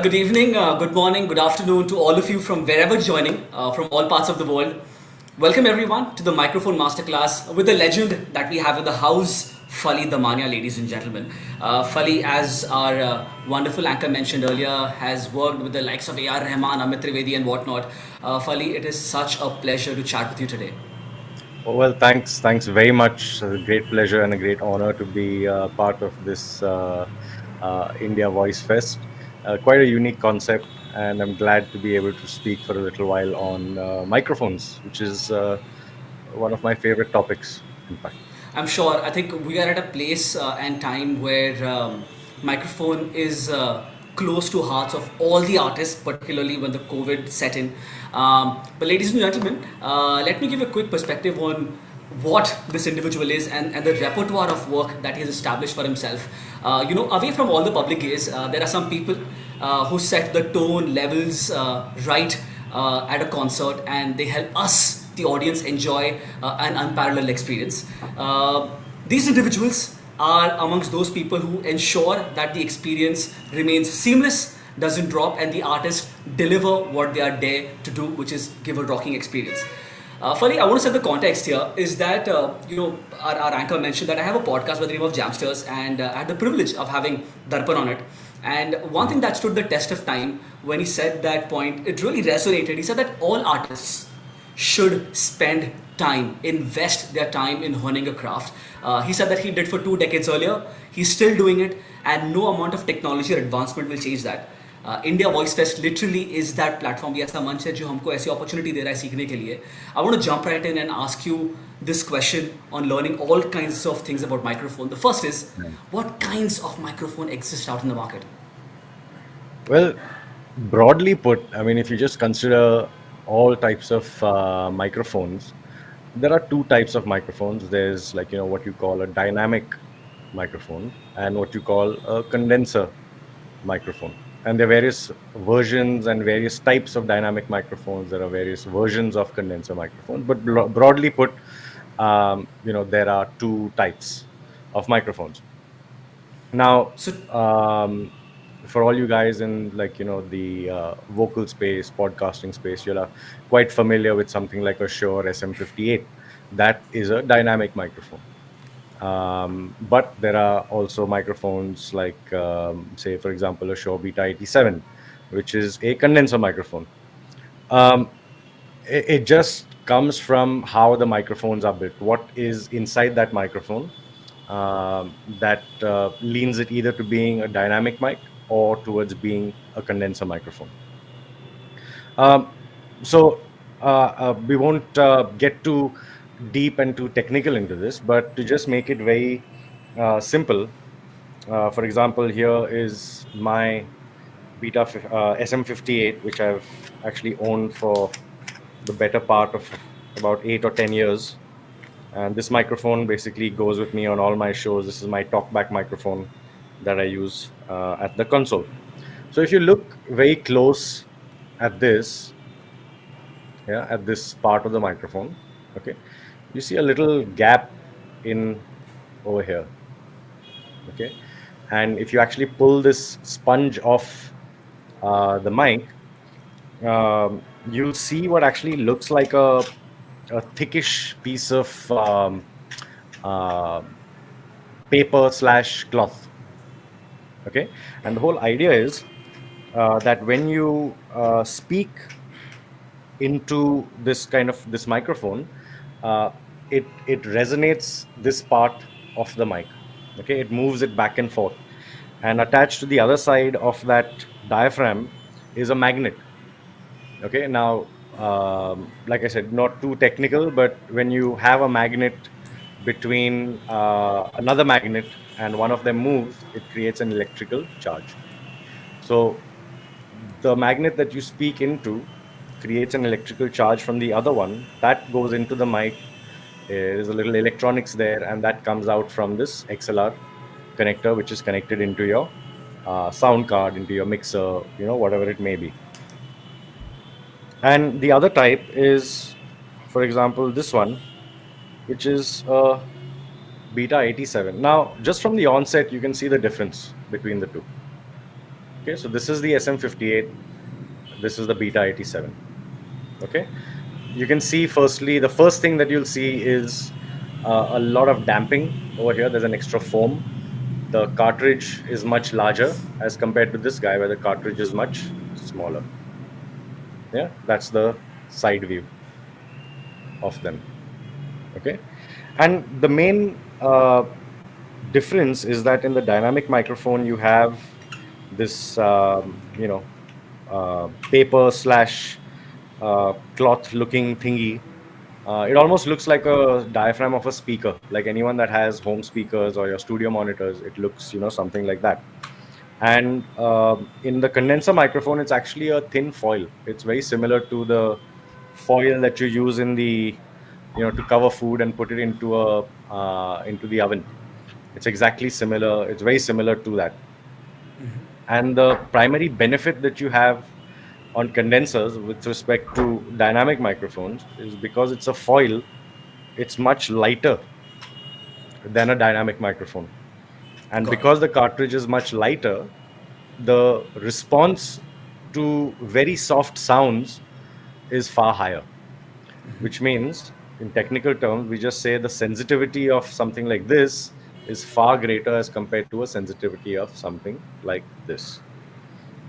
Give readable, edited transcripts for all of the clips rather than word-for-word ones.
Good evening, good morning, good afternoon to all of you from wherever joining, from all parts of the world. Welcome everyone to the Microphone Masterclass with the legend that we have in the house, Fali Damania, ladies and gentlemen. Fali, as our wonderful anchor mentioned earlier, has worked with the likes of A.R. Rahman, Amit Trivedi, and whatnot. Fali, it is such a pleasure to chat with you today. Oh, well, thanks very much. A great pleasure and a great honor to be part of this India Voice Fest. Quite a unique concept, and I'm glad to be able to speak for a little while on microphones, which is one of my favorite topics, in fact. I'm sure. I think we are at a place and time where microphone is close to hearts of all the artists, particularly when the COVID set in. But ladies and gentlemen, let me give a quick perspective on what this individual is and the repertoire of work that he has established for himself. Away from all the public gaze, there are some people who set the tone levels right at a concert, and they help us, the audience, enjoy an unparalleled experience. These individuals are amongst those people who ensure that the experience remains seamless, doesn't drop, and the artists deliver what they are there to do, which is give a rocking experience. Funny, I want to set the context here is that, our anchor mentioned that I have a podcast by the name of Jamsters, and I had the privilege of having Darpan on it. And one thing that stood the test of time when he said that point, it really resonated. He said that all artists should spend time, invest their time in honing a craft. He said that he did for 2 decades earlier. He's still doing it, and no amount of technology or advancement will change that. India voice fest literally is that platform, ये ऐसा मंच है जो हमको ऐसी opportunity दे रहा है सीखने के लिए. I want to jump right in and ask you this question on learning all kinds of things about microphone. The first is, Yeah. what kinds of microphone exist out in the market? Well, broadly put, I mean, if you just consider all types of microphones, there are two types of microphones. There's what you call a dynamic microphone and what you call a condenser microphone. And there are various versions and various types of dynamic microphones. There are various versions of condenser microphones. But broadly put, there are two types of microphones. Now, So um, for all you guys in the vocal space, podcasting space, you're quite familiar with something like a Shure SM58. That is a dynamic microphone. But there are also microphones like, say, for example, a Shure Beta 87, which is a condenser microphone. Um, it just comes from how the microphones are built. What is inside that microphone that leans it either to being a dynamic mic or towards being a condenser microphone. Um, so we won't get too deep and too technical into this, but to just make it very simple, for example, here is my SM58, which I've actually owned for the better part of about 8 or 10 years. And this microphone basically goes with me on all my shows. This is my talkback microphone that I use at the console. So if you look very close at this, yeah, at this part of the microphone, okay, you see a little gap in over here, okay. And if you actually pull this sponge off the mic, you'll see what actually looks like a thickish piece of uh, paper slash cloth. Okay, and the whole idea is that when you speak into this kind of this microphone, uh, it resonates this part of the mic. Okay, it moves it back and forth, and attached to the other side of that diaphragm is a magnet. Okay, now, like I said, not too technical, but when you have a magnet between another magnet and one of them moves, it creates an electrical charge. So the magnet that you speak into creates an electrical charge from the other one that goes into the mic. There's a little electronics there, and that comes out from this XLR connector, which is connected into your sound card, into your mixer, whatever it may be. And the other type is, for example, this one, which is Beta 87. Now, just from the onset, you can see the difference between the two. Okay, so this is the SM58. This is the Beta 87. Okay, you can see firstly, the first thing that you'll see is a lot of damping over here. There's an extra foam. The cartridge is much larger as compared to this guy, where the cartridge is much smaller. Yeah, that's the side view of them. Okay, and the main difference is that in the dynamic microphone you have this paper slash cloth looking thingy. It almost looks like a diaphragm of a speaker, like anyone that has home speakers or your studio monitors. It looks, something like that. And in the condenser microphone, it's actually a thin foil. It's very similar to the foil that you use in the, to cover food and put it into the oven. It's exactly similar. It's very similar to that. And the primary benefit that you have on condensers with respect to dynamic microphones is because it's a foil, it's much lighter than a dynamic microphone. And Got it. because the cartridge is much lighter, the response to very soft sounds is far higher, which means, in technical terms, we just say the sensitivity of something like this is far greater as compared to a sensitivity of something like this.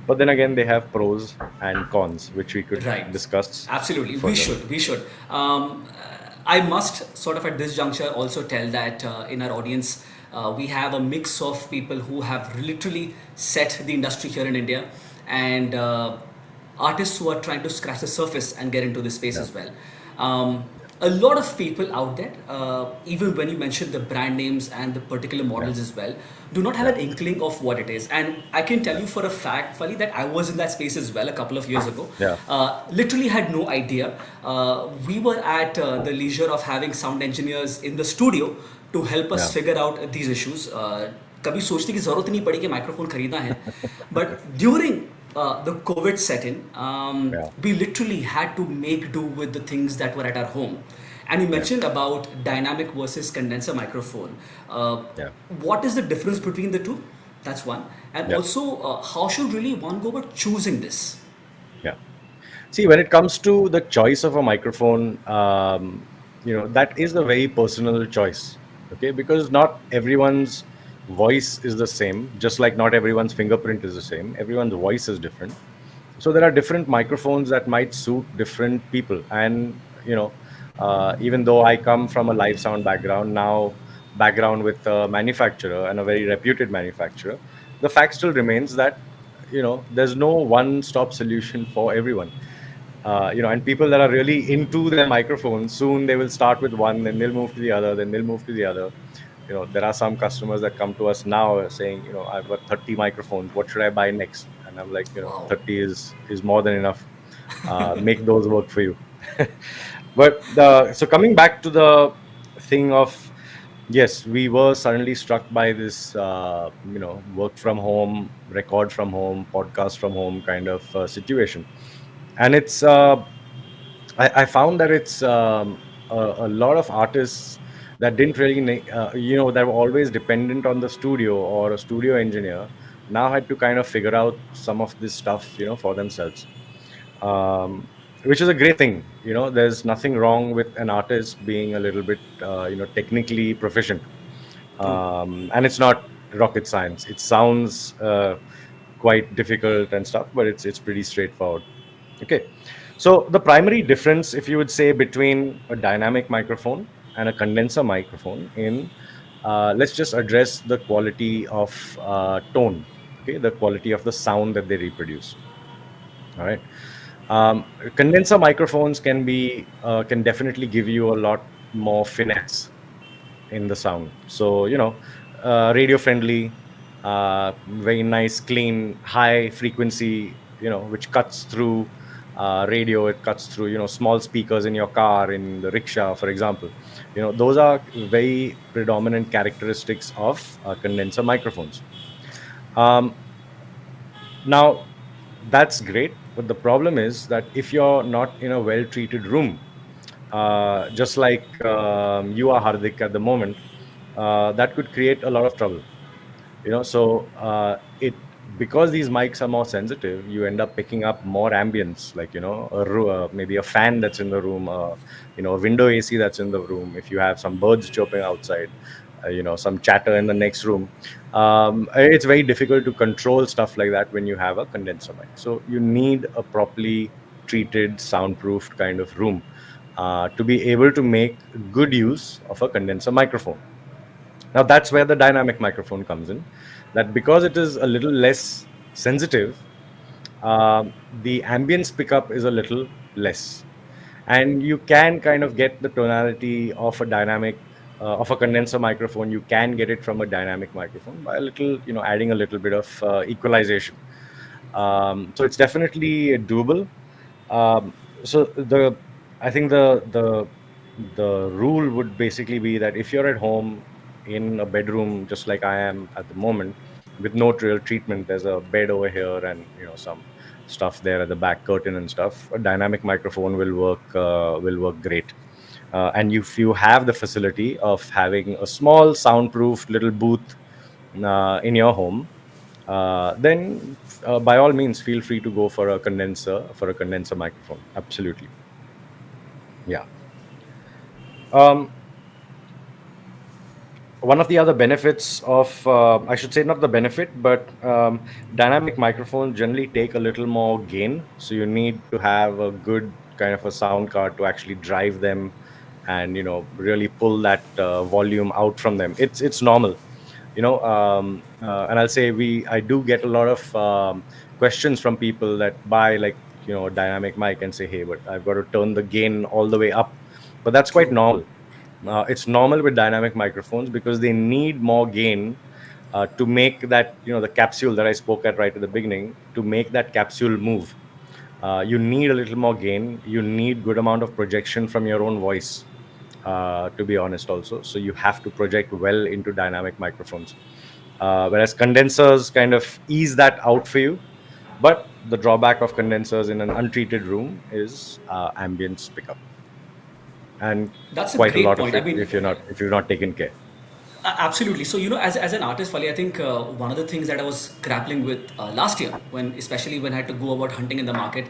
But then again, they have pros and cons, which we could Right. discuss Absolutely. We further. should. We should. I must sort of at this juncture also tell that in our audience, we have a mix of people who have literally set the industry here in India and artists who are trying to scratch the surface and get into this space Yeah. as well. A lot of people out there, even when you mention the brand names and the particular Yeah. models as well, do not have Yeah. an inkling of what it is. And I can tell you for a fact, Fali, that I was in that space as well a couple of years ago. Yeah. Literally had no idea. We were at the leisure of having sound engineers in the studio to help us Yeah. figure out these issues. कभी सोचने की ज़रूरत नहीं पड़ी कि microphone खरीदना है, but during the COVID set in, Yeah. we literally had to make do with the things that were at our home. And you Yeah. mentioned about dynamic versus condenser microphone. Uh, Yeah. what is the difference between the two? That's one. And Yeah. also, how should really one go about choosing this? Yeah. See, when it comes to the choice of a microphone, that is a very personal choice. Okay, because not everyone's voice is the same. Just like not everyone's fingerprint is the same. Everyone's voice is different. So there are different microphones that might suit different people. And even though I come from a live sound background with a manufacturer and a very reputed manufacturer, the fact still remains that there's no one-stop solution for everyone. And people that are really into their microphones, soon they will start with one, then they'll move to the other, then they'll move to the other. There are some customers that come to us now saying, I've got 30 microphones. What should I buy next? And I'm like, Wow. 30 is more than enough. Make those work for you. But so coming back to the thing of, yes, we were suddenly struck by this, work from home, record from home, podcast from home kind of situation. And it's I found that it's a lot of artists that didn't really that were always dependent on the studio or a studio engineer, now had to kind of figure out some of this stuff for themselves, which is a great thing. There's nothing wrong with an artist being a little bit technically proficient. True. And it's not rocket science. It sounds quite difficult and stuff, but it's pretty straightforward. Okay, so the primary difference, if you would say, between a dynamic microphone and a condenser microphone, let's just address the quality of tone. Okay, the quality of the sound that they reproduce. All right. Condenser microphones can definitely give you a lot more finesse in the sound. So, radio friendly, very nice, clean, high frequency, which cuts through radio. It cuts through, small speakers in your car, in the rickshaw, for example. Those are very predominant characteristics of condenser microphones. Um, Now, that's great, but the problem is that if you're not in a well treated room, just like you are, Hardik, at the moment, that could create a lot of trouble. So it because these mics are more sensitive, you end up picking up more ambience, like maybe a fan that's in the room, a window AC that's in the room. If you have some birds chirping outside, some chatter in the next room, it's very difficult to control stuff like that when you have a condenser mic. So you need a properly treated, soundproofed kind of room to be able to make good use of a condenser microphone. Now that's where the dynamic microphone comes in. That because it is a little less sensitive, the ambience pickup is a little less, and you can kind of get the tonality of a dynamic of a condenser microphone. You can get it from a dynamic microphone by a little, adding a little bit of equalization. So it's definitely doable. So I think the rule would basically be that if you're at home in a bedroom, just like I am at the moment, with no real treatment, there's a bed over here and some stuff there at the back, curtain and stuff. A dynamic microphone will work great. And if you have the facility of having a small soundproof little booth in your home, then by all means feel free to go for a condenser microphone. Absolutely. Yeah. um, One of the other benefits of, I should say, not the benefit, but dynamic microphones generally take a little more gain. So you need to have a good kind of a sound card to actually drive them and really pull that volume out from them. It's normal, and I'll say I do get a lot of questions from people that buy, like, a dynamic mic and say, hey, but I've got to turn the gain all the way up. But that's quite True. normal. It's normal with dynamic microphones because they need more gain to make that, the capsule that I spoke at right at the beginning, to make that capsule move. You need a little more gain. You need good amount of projection from your own voice, to be honest also. So you have to project well into dynamic microphones. Whereas condensers kind of ease that out for you. But the drawback of condensers in an untreated room is ambience pickup, and That's a quite a great lot of point. I it mean, if you're not taken care. Absolutely. So, as an artist, Fali, I think one of the things that I was grappling with last year, especially when I had to go about hunting in the market,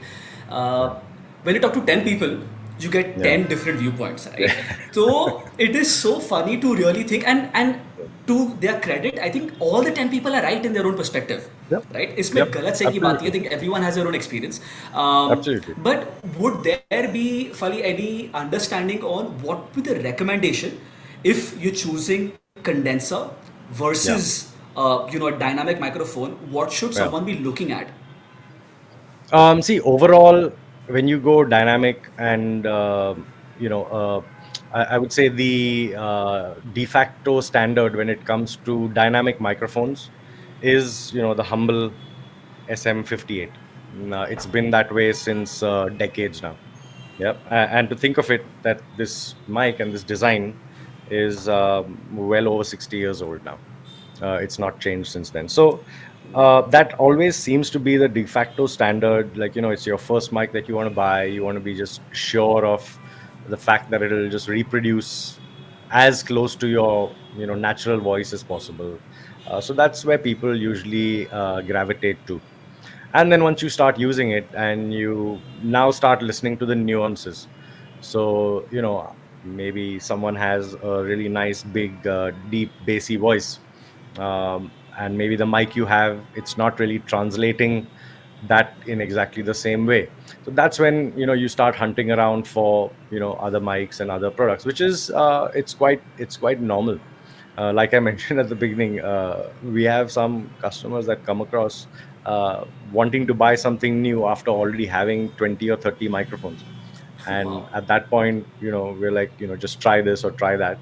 uh, when you talk to 10 people, you get Yeah. 10 different viewpoints, right? So, it is so funny to really think, and to their credit, I think all the 10 people are right in their own perspective, Yep. right? इसमें Yep. गलत सही की बात नहीं है. I Absolutely. think everyone has their own experience. Absolutely. But would there be, Fali, any understanding on what would be the recommendation if you're choosing condenser Yeah. versus a dynamic microphone? What should Yeah. someone be looking at? See, overall, when you go dynamic and, I would say the de facto standard when it comes to dynamic microphones is, the humble SM58. It's been that way since decades now. Yep. And to think of it, that this mic and this design is well over 60 years old now. It's not changed since then. So that always seems to be the de facto standard. Like, it's your first mic that you want to buy. You want to be just sure of the fact that it'll just reproduce as close to your, natural voice as possible. So that's where people usually gravitate to. And then once you start using it and you now start listening to the nuances, so maybe someone has a really nice big deep bassy voice, and maybe the mic you have, it's not really translating that in exactly the same way. So that's when you start hunting around for other mics and other products, which is it's quite normal. Like I mentioned at the beginning, we have some customers that come across wanting to buy something new after already having 20 or 30 microphones. And Wow. at that point, we're like, just try this or try that.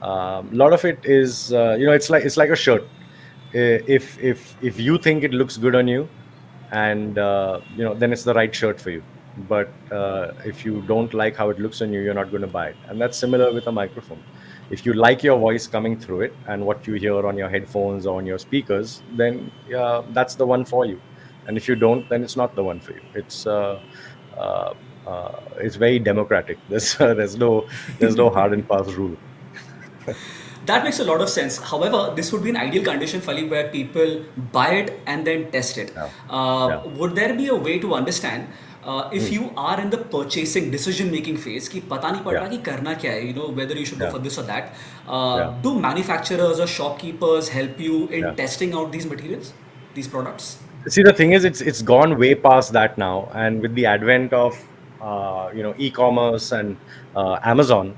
A lot of it is, it's like a shirt. If you think it looks good on you, and then it's the right shirt for you. But if you don't like how it looks on you, you're not going to buy it. And that's similar with a microphone. If you like your voice coming through it and what you hear on your headphones or on your speakers, then that's the one for you. And if you don't, then it's not the one for you. Uh, it's very democratic. There's no hard and fast rule. That makes a lot of sense. However, this would be an ideal condition, Fali, where people buy it and then test it. Yeah. Yeah. Would there be a way to understand if Hmm. you are in the purchasing decision making phase कि पता नहीं पड़ Yeah. रहा कि करना क्या है, whether you should go Yeah. for this or that, Yeah. do manufacturers or shopkeepers help you in Yeah. testing out these materials, these products? See, the thing is, it's gone way past that now, and with the advent of e-commerce and Amazon,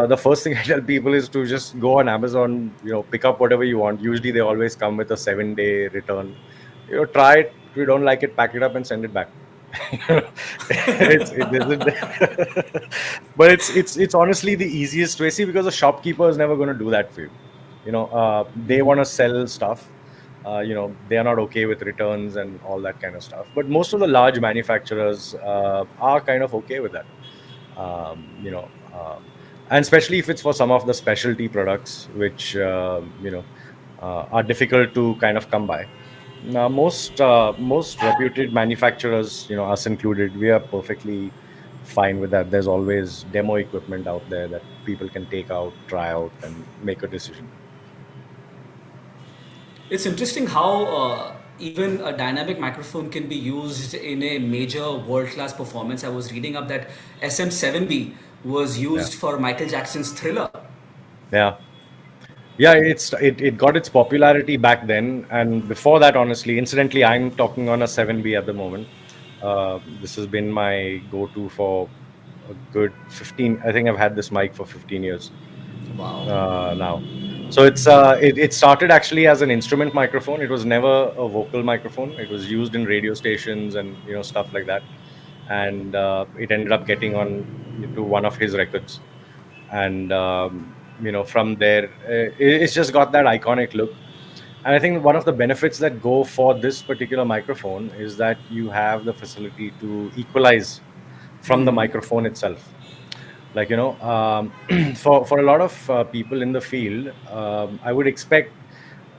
the first thing I tell people is to just go on Amazon, pick up whatever you want. Usually, they always come with a 7-day return. Try it. If you don't like it, pack it up and send it back. It isn't, but it's honestly the easiest way. See, because the shopkeeper is never going to do that for you. They want to sell stuff. They are not okay with returns and all that kind of stuff. But most of the large manufacturers are kind of okay with that. And especially if it's for some of the specialty products, which are difficult to kind of come by. Now, most reputed manufacturers, us included, we are perfectly fine with that. There's always demo equipment out there that people can take out, try out, and make a decision. It's interesting how even a dynamic microphone can be used in a major world class performance. I was reading up that SM7B was Yeah, used for Michael Jackson's Thriller. yeah, yeah. It got its popularity back then, and before that, honestly, incidentally, I'm talking on a 7B at the moment. This has been my go-to for a good 15. I think I've had this mic for 15 years Wow. now. So it started actually as an instrument microphone. It was never a vocal microphone. It was used in radio stations and stuff like that. And it ended up getting on to one of his records. And from there, it's just got that iconic look. And I think one of the benefits that go for this particular microphone is that you have the facility to equalize from the microphone itself. Like for a lot of people in the field, I would expect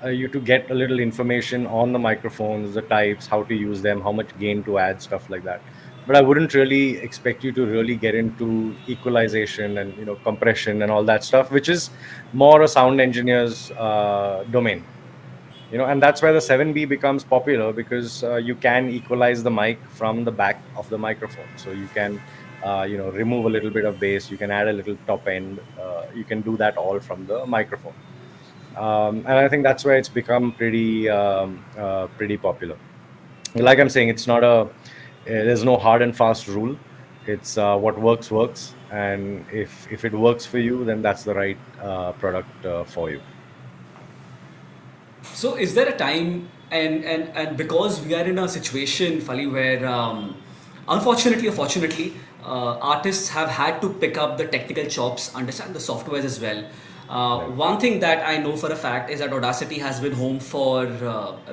you to get a little information on the microphones, the types, how to use them, how much gain to add, stuff like that. But I wouldn't really expect you to really get into equalization and compression and all that stuff, which is more a sound engineer's domain. And that's where the 7B becomes popular, because you can equalize the mic from the back of the microphone. So you can remove a little bit of bass, you can add a little top end, you can do that all from the microphone. And I think that's where it's become pretty popular. Like I'm saying, it's not there's no hard and fast rule. It's what works, and if it works for you, then that's the right product for you. So, is there a time, and because we are in a situation, Fali, where unfortunately or fortunately, artists have had to pick up the technical chops, understand the softwares as well. Right. One thing that I know for a fact is that Audacity has been home for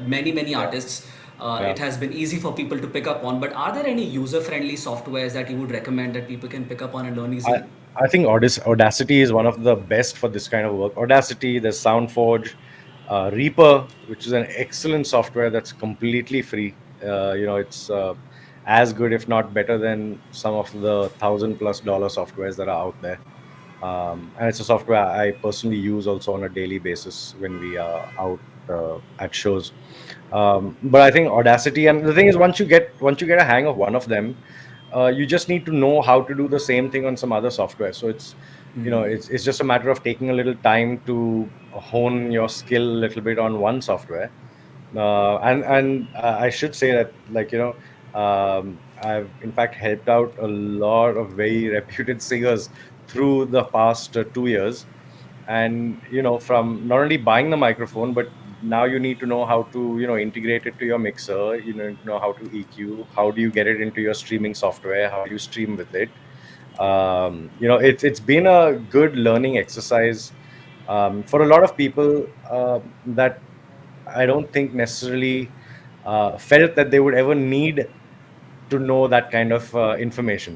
many Yeah. artists. Yeah. It has been easy for people to pick up on. But are there any user-friendly softwares that you would recommend that people can pick up on and learn I, easily? I think Audacity is one of the best for this kind of work. Audacity, there's SoundForge, Reaper, which is an excellent software that's completely free. It's as good, if not better, than some of the $1,000+ softwares that are out there. And it's a software I personally use also on a daily basis when we are out at shows. But I think Audacity, and the thing is, once you get a hang of one of them, you just need to know how to do the same thing on some other software. So it's just a matter of taking a little time to hone your skill a little bit on one software. And I should say that, like, I've in fact helped out a lot of very reputed singers through the past 2 years. And from not only buying the microphone, but now you need to know how to integrate it to your mixer. You know how to EQ, how do you get it into your streaming software, how do you stream with it. It's been a good learning exercise for a lot of people that I don't think necessarily felt that they would ever need to know that kind of information.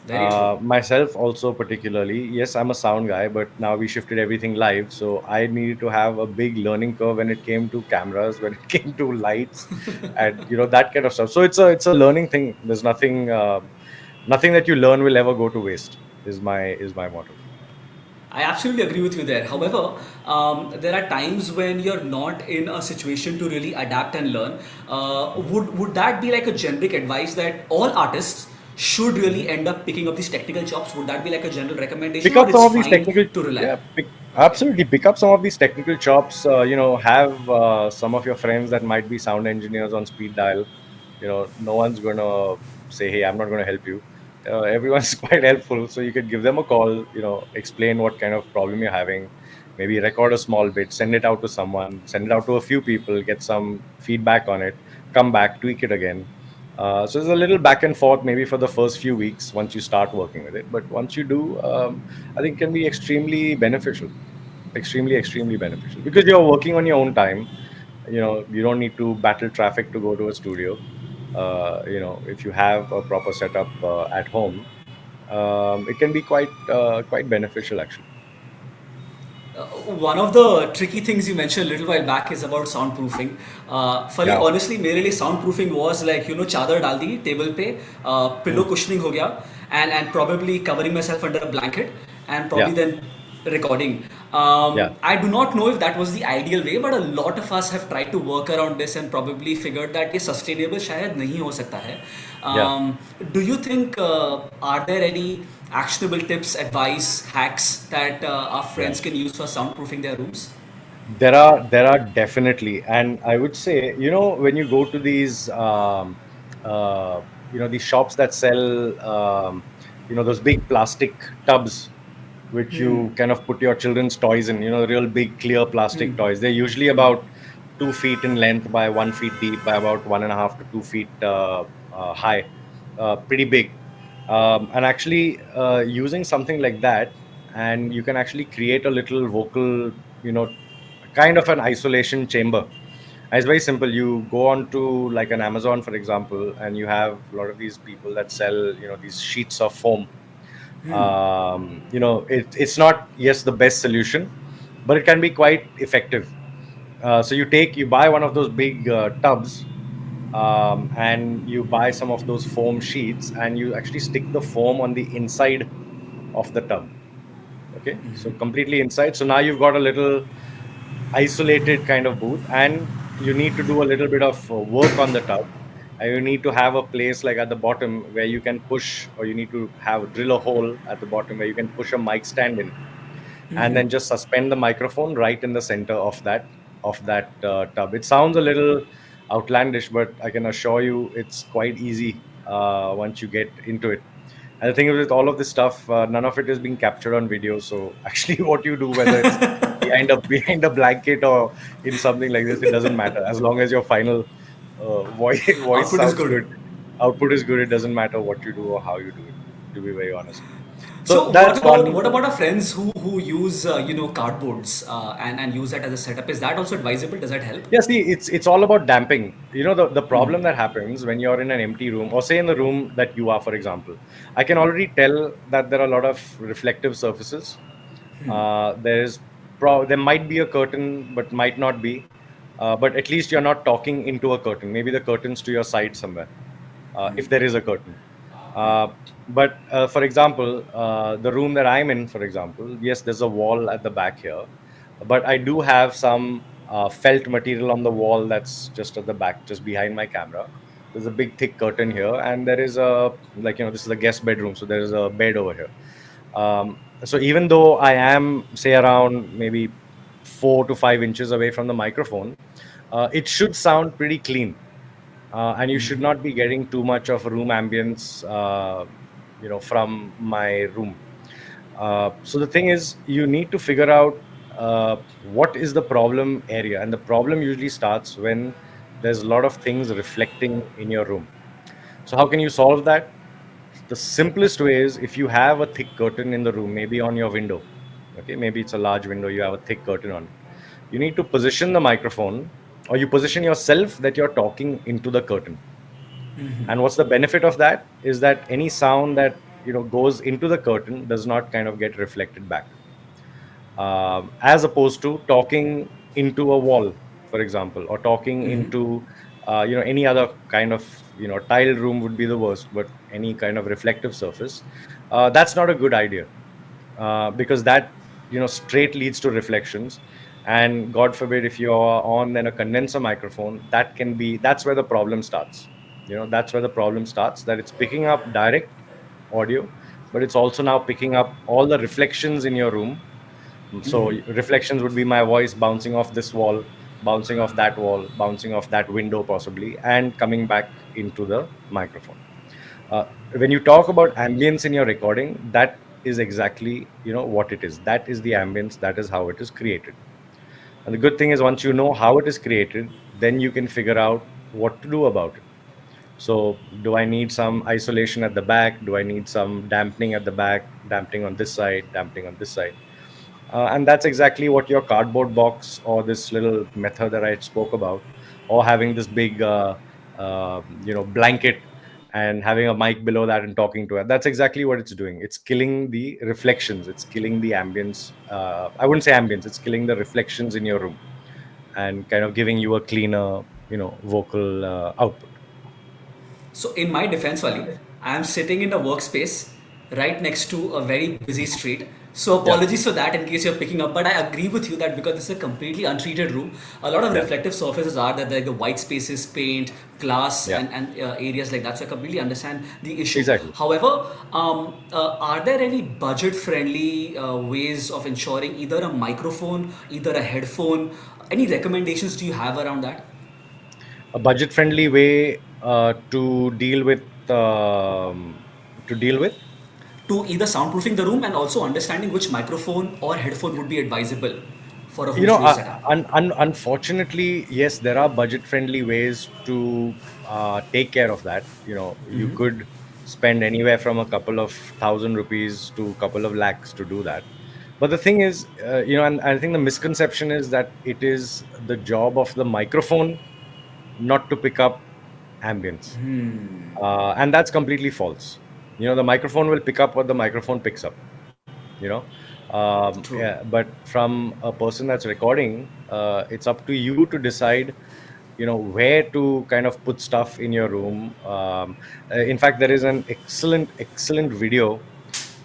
Very true. Myself also, particularly, yes, I'm a sound guy, but now we shifted everything live, so I needed to have a big learning curve when it came to cameras, when it came to lights, and that kind of stuff. So it's a learning thing. There's nothing that you learn will ever go to waste. Is my motto. I absolutely agree with you there. However, there are times when you're not in a situation to really adapt and learn. Would that be like a generic advice that all artists should really end up picking up these technical chops? Would that be like a general recommendation, Pick or up some it's of these fine technical, to rely? yeah, Okay. absolutely pick up some of these technical chops. Have some of your friends that might be sound engineers on speed dial. No one's going to say, hey, I'm not going to help you. Everyone's quite helpful, so you could give them a call, explain what kind of problem you're having, maybe record a small bit, send it out to someone, send it out to a few people, get some feedback on it, come back, tweak it again. So there's a little back and forth maybe for the first few weeks once you start working with it. But once you do, I think it can be extremely beneficial, extremely beneficial, because you're working on your own time. You don't need to battle traffic to go to a studio. If you have a proper setup at home, it can be quite beneficial actually. One of the tricky things you mentioned a little while back is about soundproofing. फली Yeah, honestly मेरे लिए soundproofing was like चादर डाल दी table पे, pillow mm, cushioning हो गया, and probably covering myself under a blanket, and yeah, probably then recording. yeah, I do not know if that was the ideal way, but a lot of us have tried to work around this and probably figured that ये sustainable शायद नहीं हो सकता है. yeah. Do you think are there any actionable tips, advice, hacks that our Yeah. friends can use for soundproofing their rooms? There are definitely, and I would say, when you go to these, these shops that sell, those big plastic tubs, which you kind of put your children's toys in, real big clear plastic toys. They're usually about 2 feet in length by 1 feet deep by about 1.5 to 2 feet high, pretty big. And actually, using something like that, and you can actually create a little vocal, you know, kind of an isolation chamber. It's very simple. You go on to like an Amazon, for example, and you have a lot of these people that sell, these sheets of foam. It's not, yes, the best solution, but it can be quite effective. So you buy one of those big tubs, and you buy some of those foam sheets, and you actually stick the foam on the inside of the tub. Okay, so completely inside. So now you've got a little isolated kind of booth, and you need to do a little bit of work on the tub, and you need to have a place like at the bottom where you can push, or you need to have drill a hole at the bottom where you can push a mic stand in, and then just suspend the microphone right in the center of that tub. It sounds a little outlandish, but I can assure you it's quite easy once you get into it. And the thing is, with all of this stuff, none of it is being captured on video. So actually, what you do, whether it's behind a blanket or in something like this, it doesn't matter as long as your final voice Output is sounds good. good, output is good. It doesn't matter what you do or how you do it. To be very honest, so So that's one. what about our friends who use cardboards and use that as a setup? Is that also advisable? Does that help? Yeah, see, it's all about damping. The problem that happens when you're in an empty room, or say in the room that you are, for example, I can already tell that there are a lot of reflective surfaces. There might be a curtain, but might not be. But at least you're not talking into a curtain. Maybe the curtain's to your side somewhere, if there is a curtain. Uh, but for example, the room that I'm in, for example, yes, there's a wall at the back here, but I do have some felt material on the wall that's just at the back, just behind my camera. There's a big thick curtain here, and there is this is a guest bedroom, so there is a bed over here. So even though I am, say, around maybe 4 to 5 inches away from the microphone, it should sound pretty clean, and you should not be getting too much of room ambience, from my room. So the thing is, you need to figure out what is the problem area, and the problem usually starts when there's a lot of things reflecting in your room. So how can you solve that? The simplest way is, if you have a thick curtain in the room, maybe on your window. Okay, maybe it's a large window, you have a thick curtain on it. You need to position the microphone, or you position yourself that you're talking into the curtain. And what's the benefit of that is that any sound that goes into the curtain does not kind of get reflected back, as opposed to talking into a wall, for example, or talking into any other kind of tiled room would be the worst, but any kind of reflective surface, that's not a good idea, because that straight leads to reflections. And God forbid, if you are on then a condenser microphone, that's where the problem starts. That's where the problem starts, that it's picking up direct audio, but it's also now picking up all the reflections in your room. So reflections would be my voice bouncing off this wall, bouncing off that wall, bouncing off that window possibly, and coming back into the microphone. When you talk about ambience in your recording, that is exactly what it is. That is the ambience. That is how it is created. And the good thing is, once you know how it is created, then you can figure out what to do about it. So, do I need some isolation at the back? Do I need some dampening at the back, dampening on this side, dampening on this side? And that's exactly what your cardboard box or this little method that I spoke about, or having this big, blanket and having a mic below that and talking to it. That's exactly what it's doing. It's killing the reflections. It's killing the ambience. I wouldn't say ambience. It's killing the reflections in your room and kind of giving you a cleaner, vocal output. So, in my defense, Wali, I am sitting in a workspace right next to a very busy street. So, Yeah, apologies for that in case you're picking up. But I agree with you that because this is a completely untreated room, a lot of yeah, reflective surfaces are there, like the white spaces, paint, glass, yeah, and areas like that. So, I completely understand the issue. exactly. However, are there any budget friendly ways of ensuring either a microphone, either a headphone? Any recommendations do you have around that? A budget-friendly way to deal with. To either soundproofing the room and also understanding which microphone or headphone would be advisable for a You home know, studio setup. unfortunately, yes, there are budget-friendly ways to take care of that. You could spend anywhere from a couple of thousand rupees to a couple of lakhs to do that. But the thing is, and I think the misconception is that it is the job of the microphone not to pick up ambience. And that's completely false. The microphone will pick up what the microphone picks up. you know True. yeah, but from a person that's recording, it's up to you to decide where to kind of put stuff in your room. In fact, there is an excellent video.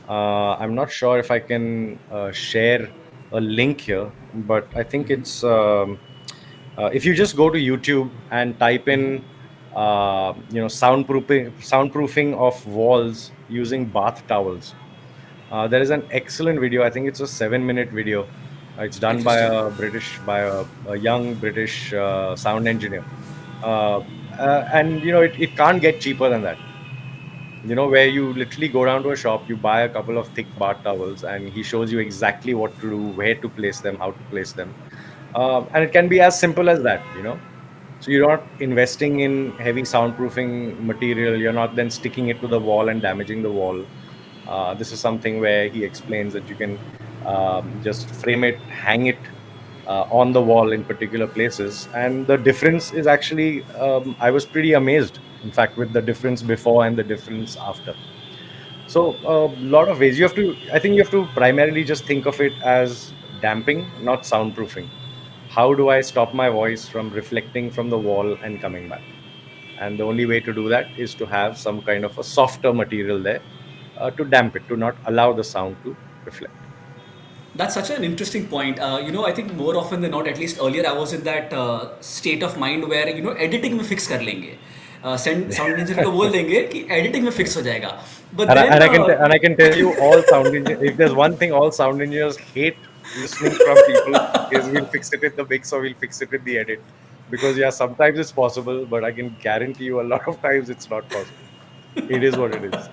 I'm not sure if I can share a link here, but I think it's if you just go to YouTube and type in soundproofing of walls using bath towels. There is an excellent video. I think it's a 7-minute video. It's done by Interesting. a young British sound engineer, uh, and it can't get cheaper than that. Where you literally go down to a shop, you buy a couple of thick bath towels, and he shows you exactly what to do, where to place them, how to place them, and it can be as simple as that. So you're not investing in heavy soundproofing material. You're not then sticking it to the wall and damaging the wall. This is something where he explains that you can just frame it, hang it on the wall in particular places. And the difference is actually, I was pretty amazed, in fact, with the difference before and the difference after. So a lot of ways I think you have to primarily just think of it as damping, not soundproofing. How do I stop my voice from reflecting from the wall and coming back? And the only way to do that is to have some kind of a softer material there to damp it, to not allow the sound to reflect. That's such an interesting point. I think more often than not, at least earlier, I was in that state of mind where editing में fix कर लेंगे. Sound engineer को बोल देंगे कि editing में fix हो जाएगा. But And I, then, and I can tell you, all sound engineers, if there's one thing all sound engineers hate listening from people, is we'll fix it in the mix or we'll fix it in the edit. Because yeah, sometimes it's possible, but I can guarantee you a lot of times it's not possible. It is what it is.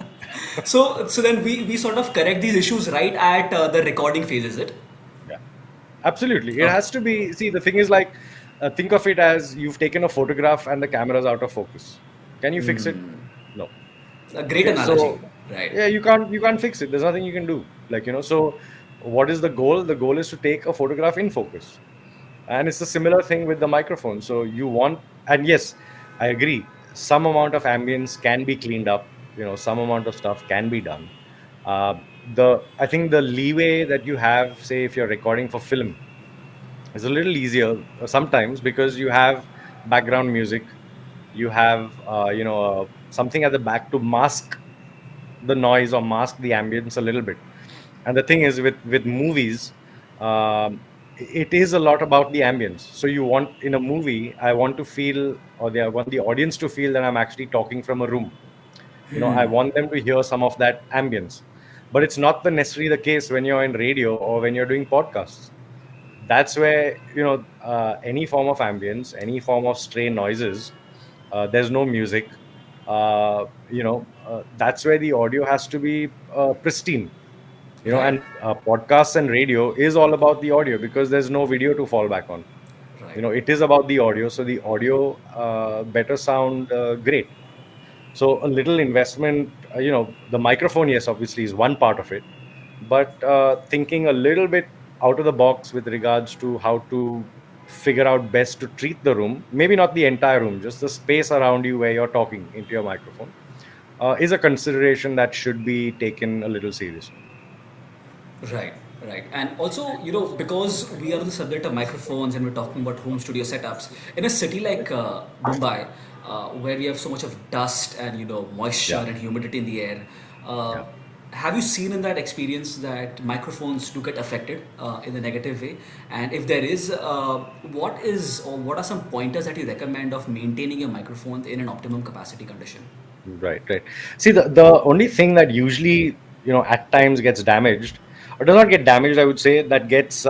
so then we sort of correct these issues right at the recording phase, is it? Yeah, absolutely. It Okay. has to be. See, the thing is like, think of it as you've taken a photograph and the camera's out of focus. Can you fix it? No. A great Okay, analogy, so right? yeah, you can't fix it. There's nothing you can do. So what is the goal? The goal is to take a photograph in focus. And it's a similar thing with the microphone. So you want, and yes, I agree, some amount of ambience can be cleaned up, some amount of stuff can be done. I think the leeway that you have, say if you're recording for film, is a little easier sometimes, because you have background music, you have something at the back to mask the noise or mask the ambience a little bit. And the thing is, with movies, um, it is a lot about the ambience. So you want in a movie, I want to feel, or I want the audience to feel that I'm actually talking from a room. I want them to hear some of that ambience. But it's not the necessarily the case when you're in radio or when you're doing podcasts. That's where any form of ambience, any form of stray noises, there's no music. That's where the audio has to be pristine. Right, And podcasts and radio is all about the audio because there's no video to fall back on. right. It is about the audio, so the audio better sound great. So a little investment, the microphone, yes, obviously is one part of it, but thinking a little bit out of the box with regards to how to figure out best to treat the room, maybe not the entire room, just the space around you where you're talking into your microphone, is a consideration that should be taken a little seriously. Right, right. And also, because we are on the subject of microphones and we're talking about home studio setups, in a city like Mumbai, where we have so much of dust and, moisture Yeah, and humidity in the air, uh, yeah. have you seen in that experience that microphones do get affected in a negative way? And if there is, what are some pointers that you recommend of maintaining your microphone in an optimum capacity condition? Right, right. See, the only thing that usually, at times gets damaged, or does not get damaged, I would say, that gets,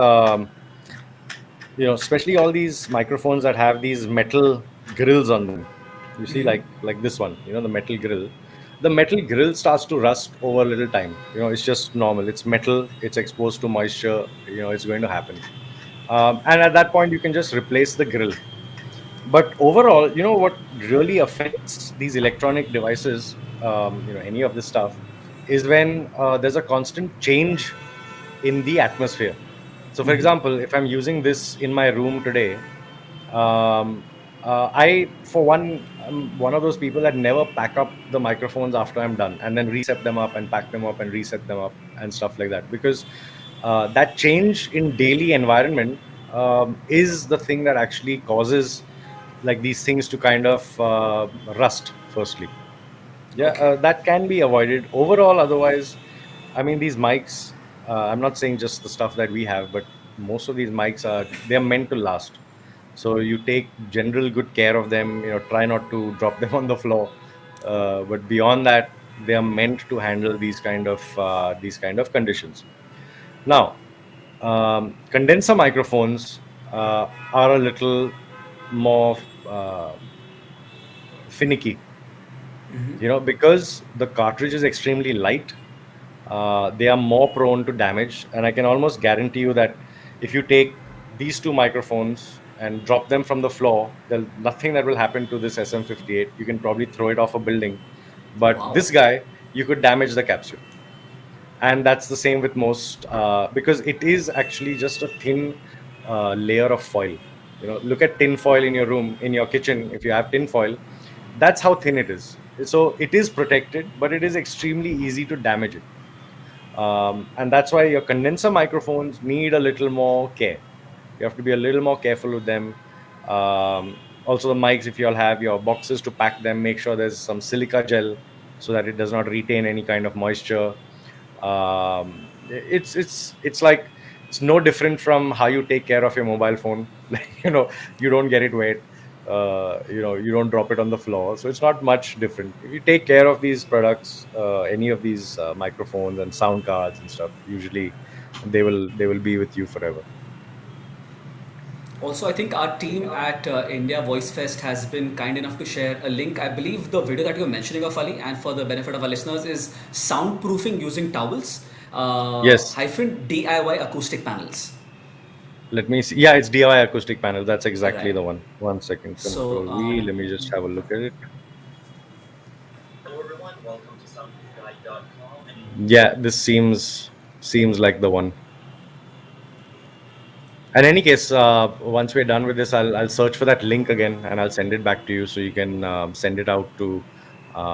especially all these microphones that have these metal grills on them. You see, like this one, the metal grill. The metal grill starts to rust over a little time. It's just normal. It's metal. It's exposed to moisture. It's going to happen. And at that point, you can just replace the grill. But overall, what really affects these electronic devices, any of this stuff, is when there's a constant change in the atmosphere. So, for example, if I'm using this in my room today, I, for one, I'm one of those people that never pack up the microphones after I'm done and then reset them up and pack them up and reset them up and stuff like that. Because that change in daily environment is the thing that actually causes like these things to kind of rust, firstly. Yeah, Okay. that can be avoided overall. Otherwise, I mean, these mics, I'm not saying just the stuff that we have, but most of these mics they're meant to last. So you take general good care of them, try not to drop them on the floor. But beyond that, they are meant to handle these kind of conditions. Now, condenser microphones are a little more finicky, because the cartridge is extremely light. They are more prone to damage, and I can almost guarantee you that if you take these two microphones and drop them from the floor, there's nothing that will happen to this SM58. You can probably throw it off a building, but Wow. this guy, you could damage the capsule. And that's the same with most, because it is actually just a thin layer of foil. Look at tin foil in your room, in your kitchen. If you have tin foil, that's how thin it is. So it is protected, but it is extremely easy to damage it. And that's why your condenser microphones need a little more care. You have to be a little more careful with them. Also, the mics, if you all have your boxes to pack them, make sure there's some silica gel so that it does not retain any kind of moisture. It's like it's no different from how you take care of your mobile phone. Like, you don't get it wet. You don't drop it on the floor, so it's not much different. If you take care of these products, any of these microphones and sound cards and stuff, usually they will be with you forever. Also, I think our team at India Voice Fest has been kind enough to share a link. I believe the video that you're mentioning of Ali, and for the benefit of our listeners, is soundproofing using towels Yes, hyphen DIY acoustic panels. let me see. Yeah, it's DIY acoustic panel. That's exactly Right. the one. One second, So, Control V. Let me just have a look at it. Yeah, this seems like the one. In any case, once we're done with this, I'll search for that link again and I'll send it back to you so you can send it out to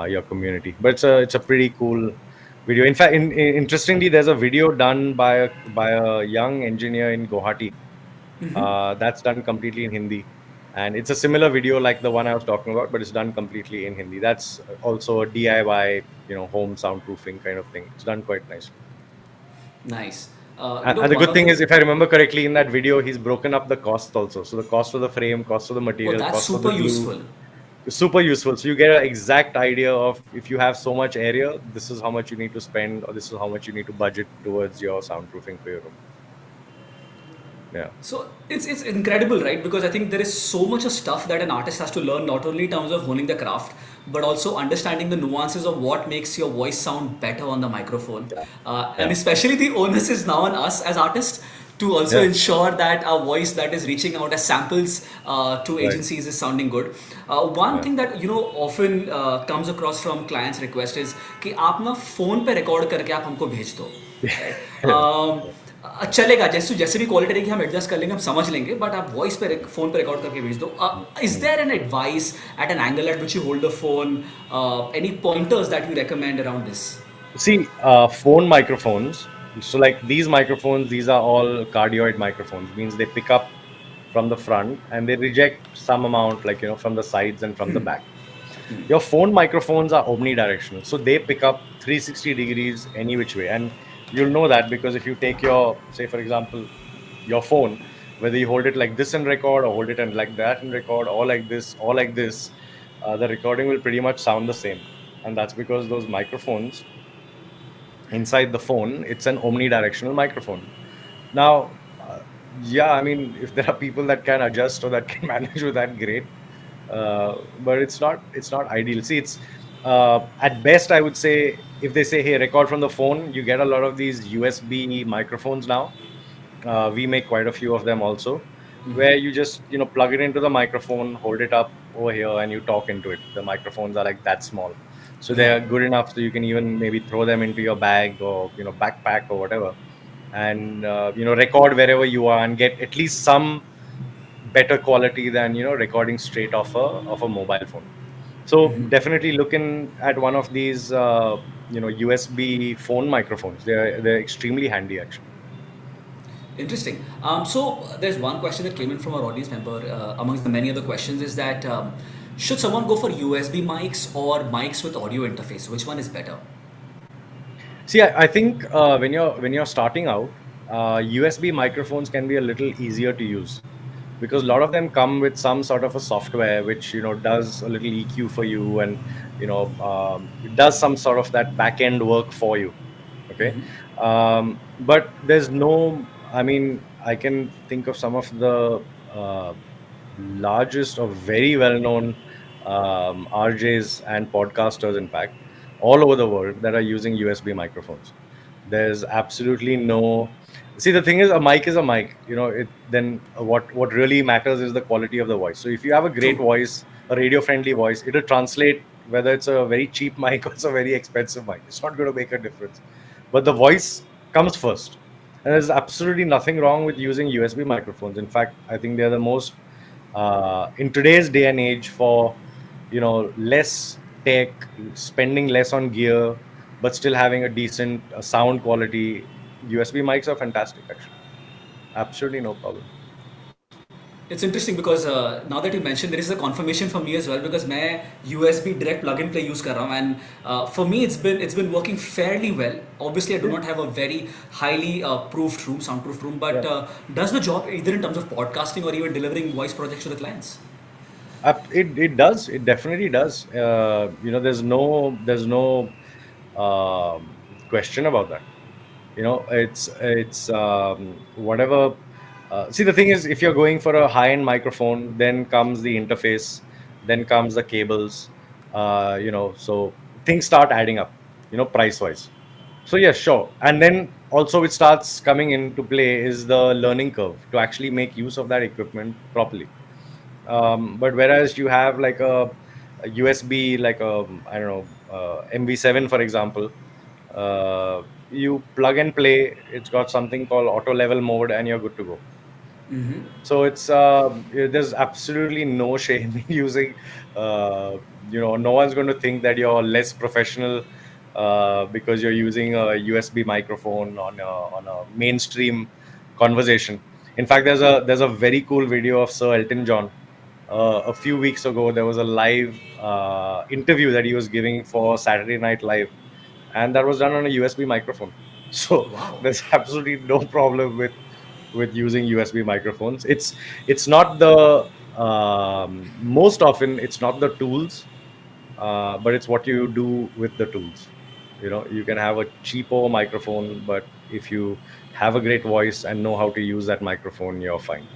your community. But it's a pretty cool video. In fact, interestingly, there's a video done by a young engineer in Guwahati. That's done completely in Hindi, and it's a similar video like the one I was talking about, but it's done completely in Hindi. That's also a DIY, home soundproofing kind of thing. It's done quite nicely. nice. And the One good of thing the is, if I remember correctly, in that video, he's broken up the cost also. So the cost of the frame, cost of the oh, material, that's cost of the super glue, useful. super useful. So you get an exact idea of if you have so much area, this is how much you need to spend, or this is how much you need to budget towards your soundproofing for your room. Yeah. So it's incredible, right? Because I think there is so much of stuff that an artist has to learn, not only in terms of honing the craft, but also understanding the nuances of what makes your voice sound better on the microphone. Yeah. And Yeah. especially the onus is now on us as artists to also Yeah. ensure that our voice that is reaching out as samples to Right. agencies is sounding good. One Yeah. thing that often comes across from clients' request is कि आप ना phone पे record करके आप हमको भेज दो, right? Yeah. चलेगा, जैसे जैसे भी क्वालिटी रहेगी हम एडजस्ट कर लेंगे, हम समझ लेंगे, बट आप वॉइस पे फोन पे रिकॉर्ड करके भेज दो. Is Mm. There an advice at an angle at which you hold the phone, any pointers that you recommend around this? See, phone microphones. So, like these microphones, these are all cardioid microphones. Means they pick up from the front and they reject some amount, like from the sides and from the back. Your phone microphones are omnidirectional, so they pick up 360 degrees any which way. And you'll know that because if you take your, say, for example, your phone, whether you hold it like this and record, or hold it and like that and record, or like this, the recording will pretty much sound the same. And that's because those microphones inside the phone, it's an omnidirectional microphone. Now, yeah, I mean, if there are people that can adjust or that can manage with that, great. But it's not ideal. See, it's at best, I would say, if they say, hey, record from the phone, you get a lot of these USB microphones now. We make quite a few of them also, where you just plug it into the microphone, hold it up over here, and you talk into it. The microphones are like that small, so they Right. are good enough so you can even maybe throw them into your bag or backpack or whatever, and record wherever you are and get at least some better quality than recording straight off a mobile phone. So definitely looking at one of these USB phone microphones. They're extremely handy actually. Interesting. So there's one question that came in from our audience member, amongst the many other questions, is that should someone go for USB mics or mics with audio interface? Which one is better? See, I think when you're starting out, USB microphones can be a little easier to use because a lot of them come with some sort of a software which does a little EQ for you, and it does some sort of that back end work for you. Okay, but there's no. I mean, I can think of some of the largest or very well known RJs and podcasters, in fact, all over the world that are using USB microphones. There's absolutely no. See, the thing is a mic. Then what really matters is the quality of the voice. So if you have a great True. voice, a radio friendly voice, it'll translate whether it's a very cheap mic or it's a very expensive mic. It's not going to make a difference. But the voice comes first. And there's absolutely nothing wrong with using USB microphones. In fact, I think they're the most in today's day and age for less tech, spending less on gear, but still having a decent sound quality. USB mics are fantastic, actually. Absolutely no problem. It's interesting because now that you mentioned, there is a confirmation for me as well because मैं USB direct plug and play use कर रहा हूँ, and for me it's been working fairly well. Obviously, I do Yeah, not have a very highly proofed room, soundproof room, yeah. but does the job either in terms of podcasting or even delivering voice projects to the clients. It does. It definitely does. There's no question about that. It's whatever. See, the thing is, if you're going for a high-end microphone, then comes the interface, then comes the cables. So things start adding up. Price-wise. So yes, sure. And then also which starts coming into play is the learning curve to actually make use of that equipment properly. But whereas you have like a USB, like I don't know, MV7, for example, you plug and play. It's got something called auto level mode, and you're good to go. So there's absolutely no shame in using. No one's going to think that you're less professional because you're using a USB microphone on a mainstream conversation. In fact, there's a very cool video of Sir Elton John. A few weeks ago, there was a live interview that he was giving for Saturday Night Live, and that was done on a USB microphone. So Wow. there's absolutely no problem with using USB microphones. It's not the most often it's not the tools, but it's what you do with the tools. You know, you can have a cheapo microphone, but if you have a great voice and know how to use that microphone, you're fine.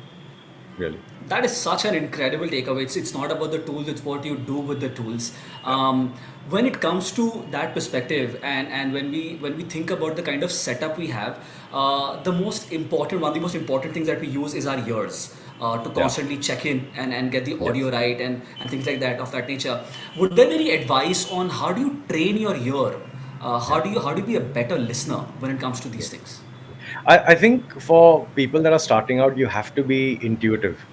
Really. That is such an incredible takeaway. It's not about the tools, it's what you do with the tools. Yeah. When it comes to that perspective, and when we think about the kind of setup we have, the most important things that we use is our ears to Yeah. constantly check in and get the Yes. audio right and things like that of that nature. Would there be any advice on how do you train your ear? Yeah. How do you be a better listener when it comes to these Yes. things? I think for people that are starting out, you have to be intuitive.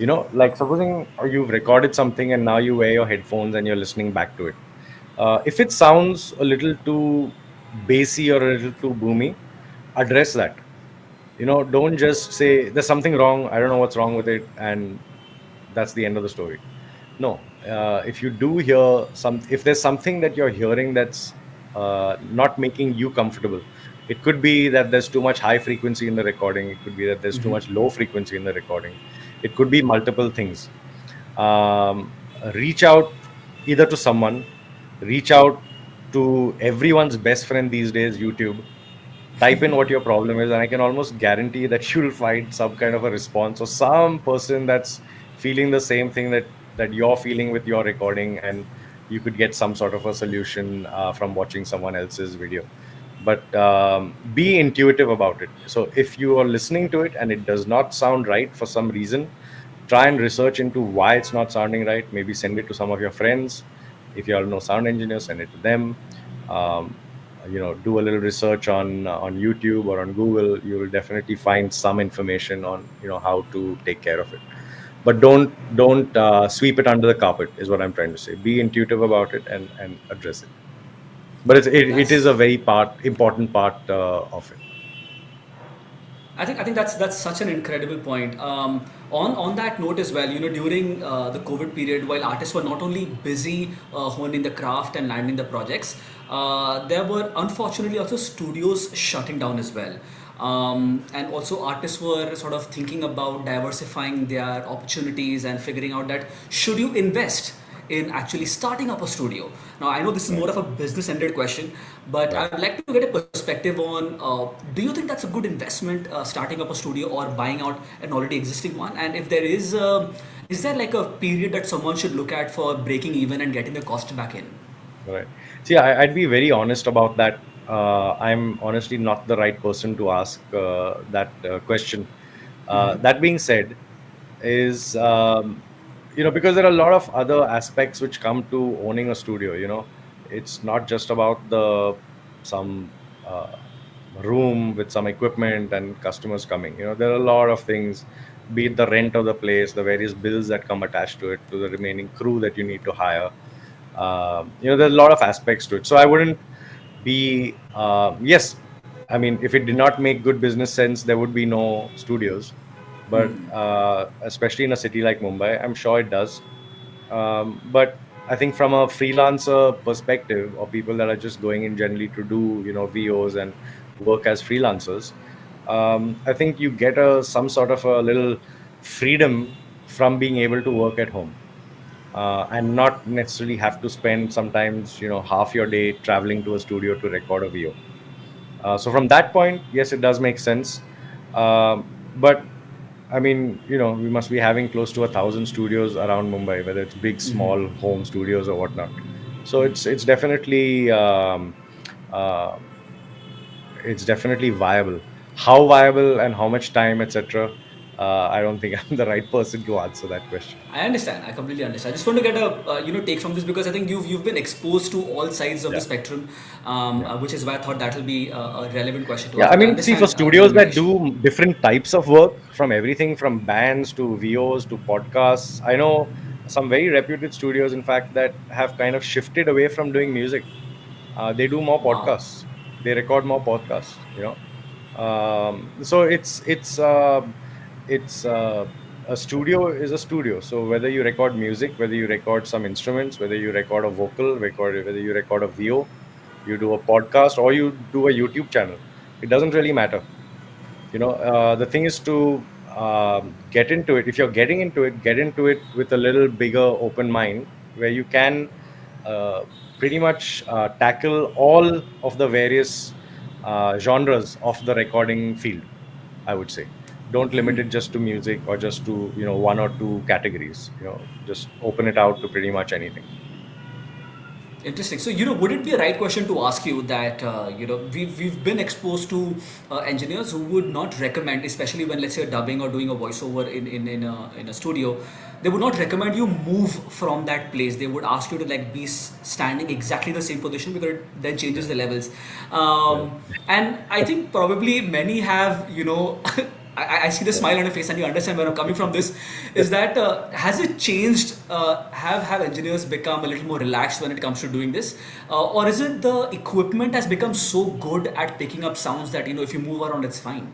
You know, like supposing you've recorded something and now you wear your headphones and you're listening back to it. If it sounds a little too bassy or a little too boomy, address that. You know, don't just say there's something wrong, I don't know what's wrong with it, and that's the end of the story. No, if you do hear if there's something that you're hearing that's not making you comfortable, it could be that there's too much high frequency in the recording, it could be that there's too much low frequency in the recording, it could be multiple things. um, Reach out either to someone, reach out to everyone's best friend these days, YouTube. Type in what your problem is, and I can almost guarantee that you'll find some kind of a response or some person that's feeling the same thing that you're feeling with your recording, and you could get some sort of a solution from watching someone else's video. But be intuitive about it. So if you are listening to it and it does not sound right for some reason, try and research into why it's not sounding right. Maybe send it to some of your friends. If you all know sound engineers, send it to them. um, do a little research on YouTube or on Google. You will definitely find some information on how to take care of it. But don't sweep it under the carpet is what I'm trying to say. Be intuitive about it and address it. But it is That's a very important part of it. I think that's such an incredible point. On that note as well, during the COVID period, while artists were not only busy honing the craft and landing the projects, there were unfortunately also studios shutting down as well. And also artists were sort of thinking about diversifying their opportunities and figuring out that should you invest in actually starting up a studio. Now, I know this is Right. more of a business-ended question, but I Right. would like to get a perspective on: do you think that's a good investment, starting up a studio or buying out an already existing one? And if there is there like a period that someone should look at for breaking even and getting the cost back in? Right. See, I'd be very honest about that. I'm honestly not the right person to ask that question. That being said, is because there are a lot of other aspects which come to owning a studio. It's not just about the some room with some equipment and customers coming. There are a lot of things, be it the rent of the place, the various bills that come attached to it, to the remaining crew that you need to hire. There's a lot of aspects to it. So I wouldn't be yes, I mean, if it did not make good business sense, there would be no studios. But especially in a city like Mumbai, I'm sure it does. But I think from a freelancer perspective, or people that are just going in generally to do VOs and work as freelancers, I think you get some sort of a little freedom from being able to work at home, and not necessarily have to spend sometimes half your day traveling to a studio to record a VO. So from that point, yes, it does make sense. But I mean, we must be having close to 1,000 studios around Mumbai, whether it's big, small home studios or whatnot. So uh, it's definitely viable. How viable and how much time, etc. I don't think I'm the right person to answer that question. I understand. I completely understand. I just want to get a take from this because I think you've been exposed to all sides of the Yeah, spectrum, yeah. which is why I thought that will be a relevant question to Yeah, ask. I But I mean, see, for understand the studios that limitation. do different types of work, from everything from bands to VOs to podcasts, I know some very reputed studios, in fact, that have kind of shifted away from doing music. They do more Wow. podcasts. They record more podcasts. So it's a studio is a studio. So whether you record music, whether you record some instruments, whether you record a vocal, whether you record a VO, you do a podcast, or you do a YouTube channel. It doesn't really matter. The thing is to get into it. If you're getting into it, get into it with a little bigger open mind, where you can uh, pretty much tackle all of the various genres of the recording field, I would say. Don't limit it just to music or just to one or two categories. Just open it out to pretty much anything. Interesting. So, would it be a right question to ask you that, we've been exposed to engineers who would not recommend, especially when, let's say, you're dubbing or doing a voiceover in a studio, they would not recommend you move from that place. They would ask you to like be standing exactly the same position because it then changes the levels. Yeah. And I think probably many have, I see the smile on your face and you understand where I'm coming from. This is that has it changed? Have engineers become a little more relaxed when it comes to doing this, or is it the equipment has become so good at picking up sounds that if you move around, it's fine?